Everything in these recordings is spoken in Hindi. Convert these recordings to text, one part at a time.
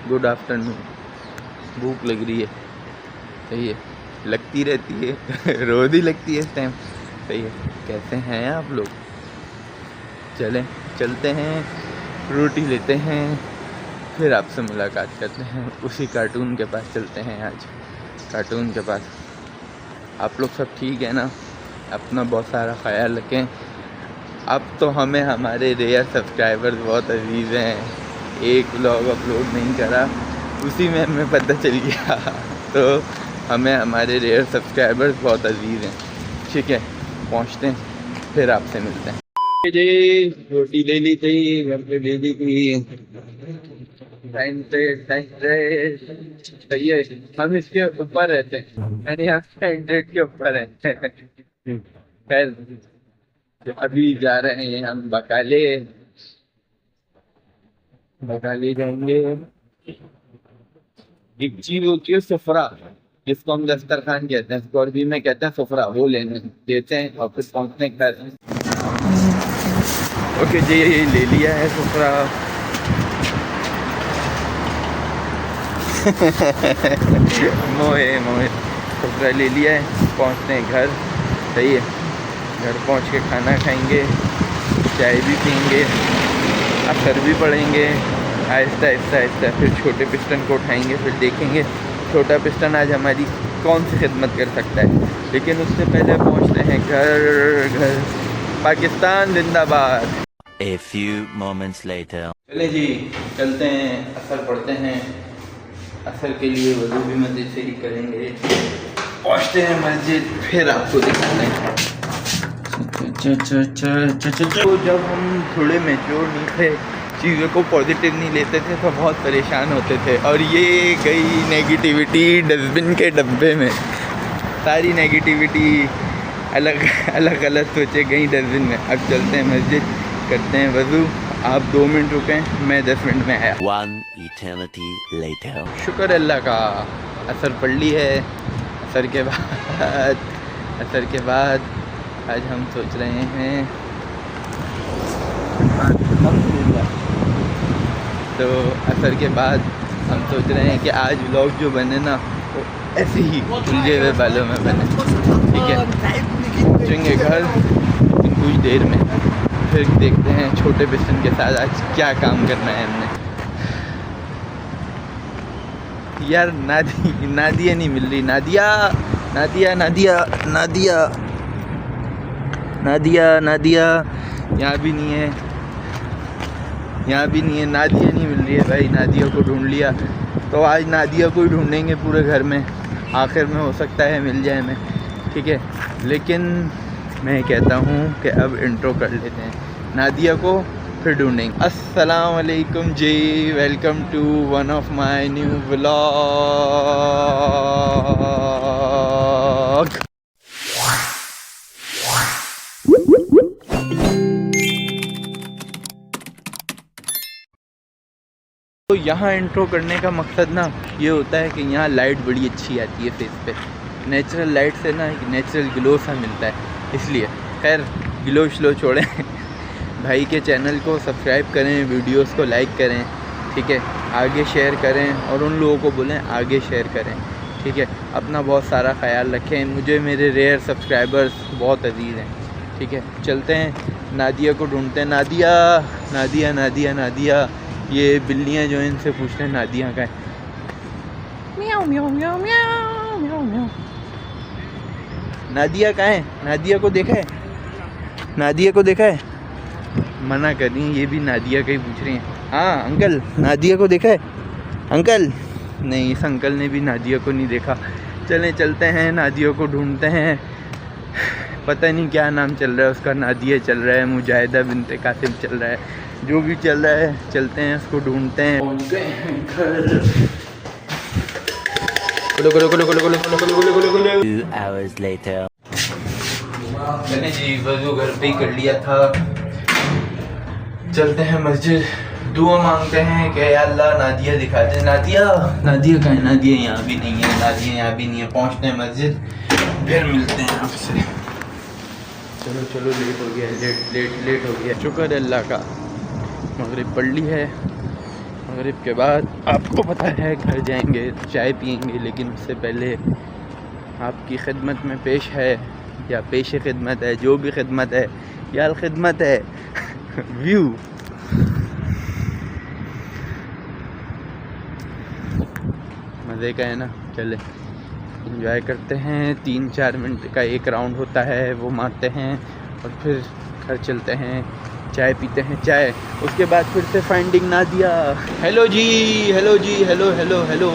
Good afternoon. भूख लग रही है, सही है, लगती रहती है रोज़ ही लगती है इस टाइम, सही है। कैसे हैं आप लोग? चलते हैं, रोटी लेते हैं, फिर आपसे मुलाकात करते हैं। उसी कार्टून के पास चलते हैं आज, कार्टून के पास। आप लोग सब ठीक है ना? अपना बहुत सारा ख्याल रखें। अब तो हमें हमारे रेयर सब्सक्राइबर्स बहुत अजीज़ हैं। एक व्लॉग अपलोड नहीं करा, उसी में हमें पता चल गया तो हमें हमारे रेयर सब्सक्राइबर्स बहुत अजीज़ हैं। ठीक है, पहुँचते हैं, फिर आपसे मिलते हैं। जी रोटी ले ली थी, घर पे ले ली थी, टाइम से सही है। हम इसके ऊपर रहते हैं, यानी हम 100 के ऊपर रहते हैं। खैर, अभी जा रहे हैं हम बकाले जाएंगे। एक चीज होती है सुफरा, जिसको हम दस्तरखान कहते हैं, इसको अरबी में कहते हैं सुफरा। वो लेने देते हैं और फिर पहुँचने घर। ओके जी, ले लिया है सुफरा। मोए सुफरा ले लिया है, पहुँचते हैं घर, सही है। घर पहुँच के खाना खाएंगे, चाय भी पियेंगे, असर भी पढ़ेंगे, आहिस्ता। फिर छोटे पिस्टन को उठाएंगे, फिर देखेंगे छोटा पिस्टन आज हमारी कौन सी खिदमत कर सकता है। लेकिन उससे पहले पहुँचते हैं घर। पाकिस्तान जिंदाबाद। A few moments later. चले जी, चलते हैं, असर पढ़ते हैं। असर के लिए वज़ू भी मस्जिद से ही करेंगे। पहुँचते हैं मस्जिद, फिर आपको दिखाते हैं। तो जब हम थोड़े मैच्योर नहीं थे, चीज़ों को पॉजिटिव नहीं लेते थे, तो बहुत परेशान होते थे। और ये गई नेगेटिविटी डस्टबिन के डब्बे में। सारी नेगेटिविटी अलग सोचे गई डस्टबिन में। अब चलते हैं मस्जिद, करते हैं वज़ू। आप 2 मिनट रुकें, मैं 10 मिनट में आया। 1 eternity later. शुक्र अल्लाह का, असर पढ़ ली है। असर के बाद आज हम सोच रहे हैं, तो असर के बाद हम सोच रहे हैं कि आज व्लॉग जो बने ना, वो ऐसे ही उलझे हुए बालों में बने। ठीक है, पहुँचेंगे घर कुछ देर में, फिर देखते हैं छोटे पिस्टन के साथ आज क्या काम करना है हमने। यार नादिया नहीं मिल रही। नादिया यहाँ भी नहीं है, नादिया नहीं मिल रही है भाई। नादिया को ढूंढ लिया, तो आज नादिया को ही ढूंढेंगे पूरे घर में। आखिर में हो सकता है मिल जाए हमें, ठीक है। लेकिन मैं कहता हूँ कि अब इंट्रो कर लेते हैं नादिया को, फिर ढूंढेंगे। अस्सलाम वालेकुम जी, welcome to one of my new vlog. तो यहाँ इंट्रो करने का मकसद ना ये होता है कि यहाँ लाइट बड़ी अच्छी आती है फेस पे। नेचुरल लाइट से ना एक नेचुरल ग्लो सा मिलता है, इसलिए। खैर, ग्लो श्लो छोड़ें भाई के चैनल को सब्सक्राइब करें, वीडियोस को लाइक करें, ठीक है। आगे शेयर करें और उन लोगों को बोलें आगे शेयर करें, ठीक है। अपना बहुत सारा ख्याल रखें। मुझे मेरे रेयर सब्सक्राइबर्स बहुत अजीज़ हैं, ठीक है। चलते हैं, नादिया को ढूंढते हैं। नादिया। ये बिल्लियाँ जो हैं, इनसे पूछते हैं नादिया का है। म्याऊ म्याऊ म्याऊ म्याऊ म्याऊ म्याऊ। नादिया कहाँ है? नादिया को देखा है? मना कर रही हैं, ये भी नादिया का ही पूछ रही हैं। हाँ अंकल, नादिया को देखा है? अंकल नहीं, इस अंकल ने भी नादिया को नहीं देखा। चलते हैं, नादिया को ढूंढते हैं। पता नहीं क्या नाम चल रहा है उसका, नादिया चल रहा है, मुजाहिदा बिनते कासिम चल रहा है, जो भी चल रहा है, चलते हैं उसको ढूंढते हैं। पहुंच गए हैं घर। 2 hours later. मैंने जी वज़ू घर पे ही कर लिया था। चलते हैं मस्जिद, दुआ मांगते हैं कि या अल्लाह नादिया दिखा दे। नादिया कहाँ है? नादिया यहाँ भी नहीं है। पहुँचते हैं मस्जिद, फिर मिलते हैं आपसे। चलो लेट हो गया। शुक्र अल्लाह का, मगरिब पढ़ ली है। मगरिब के बाद आपको पता है घर जाएंगे, चाय पियेंगे, लेकिन उससे पहले आपकी खिदमत में पेश है, या पेश खिदमत है, जो भी खिदमत है, या खिदमत है व्यू। मज़े का है ना, चले एंजॉय करते हैं। 3-4 मिनट का एक राउंड होता है, वो मारते हैं और फिर घर चलते हैं, चाय पीते हैं, चाय। उसके बाद फिर से फाइंडिंग नादिया। हेलो जी, हेलो जी, हेलो हेलो हेलो।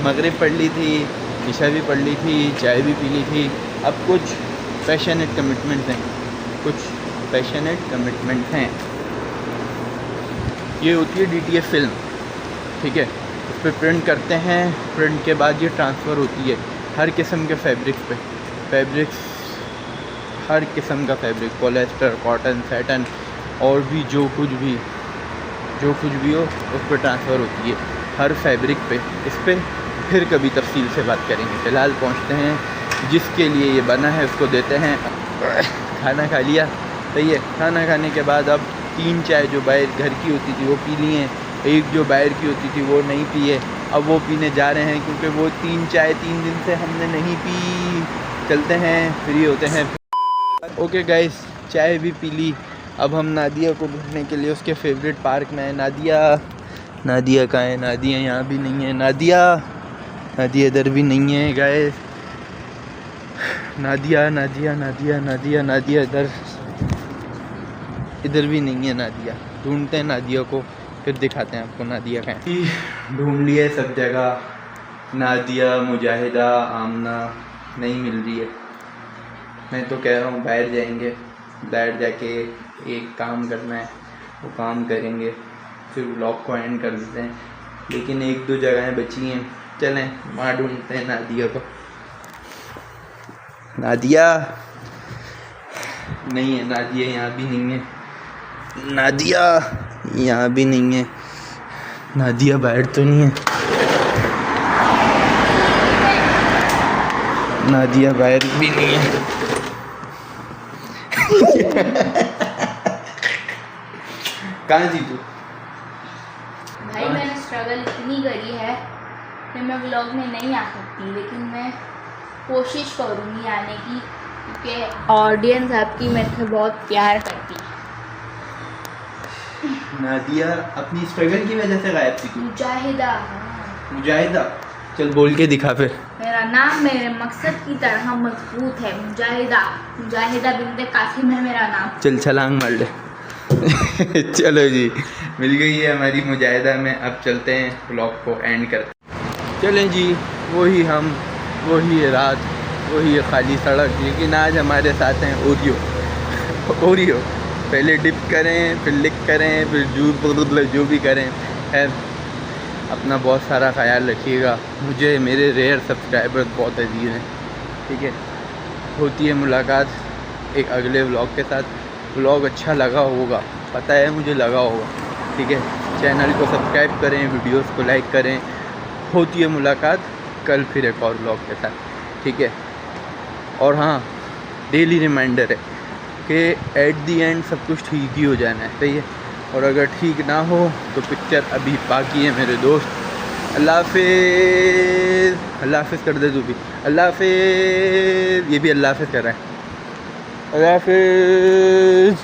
मगरिब पढ़ ली थी, इशा भी पढ़ ली थी, चाय भी पी ली थी। अब कुछ पैशनेट कमिटमेंट हैं, कुछ पैशनेट कमिटमेंट हैं। ये होती है DTF फिल्म, ठीक है, उस पर प्रिंट करते हैं। प्रिंट के बाद ये ट्रांसफ़र होती है हर किस्म के फैब्रिक्स पे, हर किस्म का फैब्रिक, पॉलिएस्टर, कॉटन, सैटन और भी जो कुछ भी हो उस पर ट्रांसफ़र होती है हर फैब्रिक पे। इस पर फिर कभी तफसील से बात करेंगे। फ़िलहाल पहुंचते हैं, जिसके लिए ये बना है उसको देते हैं। खाना खा लिया, सही है। खाना खाने के बाद अब 3 चाय जो बाहर घर की होती थी वो पी ली हैं, एक जो बाहर की होती थी वो नहीं पी है, अब वो पीने जा रहे हैं क्योंकि वो 3 चाय 3 दिन से हमने नहीं पी। चलते हैं, फ्री होते हैं। ओके गाइस, चाय भी पी ली। अब हम नादिया को ढूंढने के लिए उसके फेवरेट पार्क में है। नादिया कहाँ है? नादिया यहाँ भी नहीं है। नादिया इधर भी नहीं है गाइस। नादिया इधर भी नहीं है। नादिया ढूंढते हैं, नादिया को फिर दिखाते हैं आपको नादिया कहाँ है। ढूंढ लिए सब जगह, नादिया, मुजाहिदा, आमना नहीं मिल रही है। मैं तो कह रहा हूँ बाहर जाएंगे, बाहर जाके एक काम करना है, वो काम करेंगे, फिर व्लॉग को एंड कर देते हैं। लेकिन 1-2 जगहें बची हैं, चलें वहाँ ढूंढते हैं नादिया को। नादिया नहीं है, नादिया यहाँ भी नहीं है, नादिया यहाँ भी नहीं है, नादिया बाहर तो नहीं है, नादिया बाहर भी नहीं है। कहाँ थी तू? भाई मैंने स्ट्रगल इतनी करी है कि मैं व्लॉग में नहीं आ सकती, लेकिन मैं कोशिश करूँगी आने की, क्योंकि ऑडियंस आपकी मेरे से बहुत प्यार करती है। नादिया अपनी स्ट्रगल की वजह से गायब थी तू। मुजाहिदा, चल बोल के दिखा फिर। मेरा नाम मेरे मकसद की तरह मजबूत है, मुजाहिदा बिन्ते कासिम है मेरा नाम। चल छलांग मार ले। चलो जी, मिल गई है हमारी मुजाहिदा में। अब चलते हैं, ब्लॉग को एंड करते। चलें जी, वही हम, वही रात, वही खाली सड़क। लेकिन आज हमारे साथ हैं ओरियो। पहले डिप करें, फिर लिक करें, फिर जो भी करें। खैर, अपना बहुत सारा ख्याल रखिएगा। मुझे मेरे रेयर सब्सक्राइबर्स बहुत अजीज़ हैं, ठीक है। होती है मुलाकात एक अगले व्लॉग के साथ। व्लॉग अच्छा लगा होगा, पता है मुझे लगा होगा, ठीक है। चैनल को सब्सक्राइब करें, वीडियोस को लाइक करें। होती है मुलाकात कल फिर एक और व्लॉग के साथ, ठीक है। और हाँ, डेली रिमाइंडर है कि एट दी एंड सब कुछ ठीक ही हो जाना है, सही है। और अगर ठीक ना हो तो पिक्चर अभी बाकी है मेरे दोस्त। अल्लाह हाफिज़। अल्लाह हाफिज़ कर दे तू भी। अल्लाह हाफिज़। ये भी अल्लाह हाफिज़ कर रहा है। अल्लाह हाफिज़।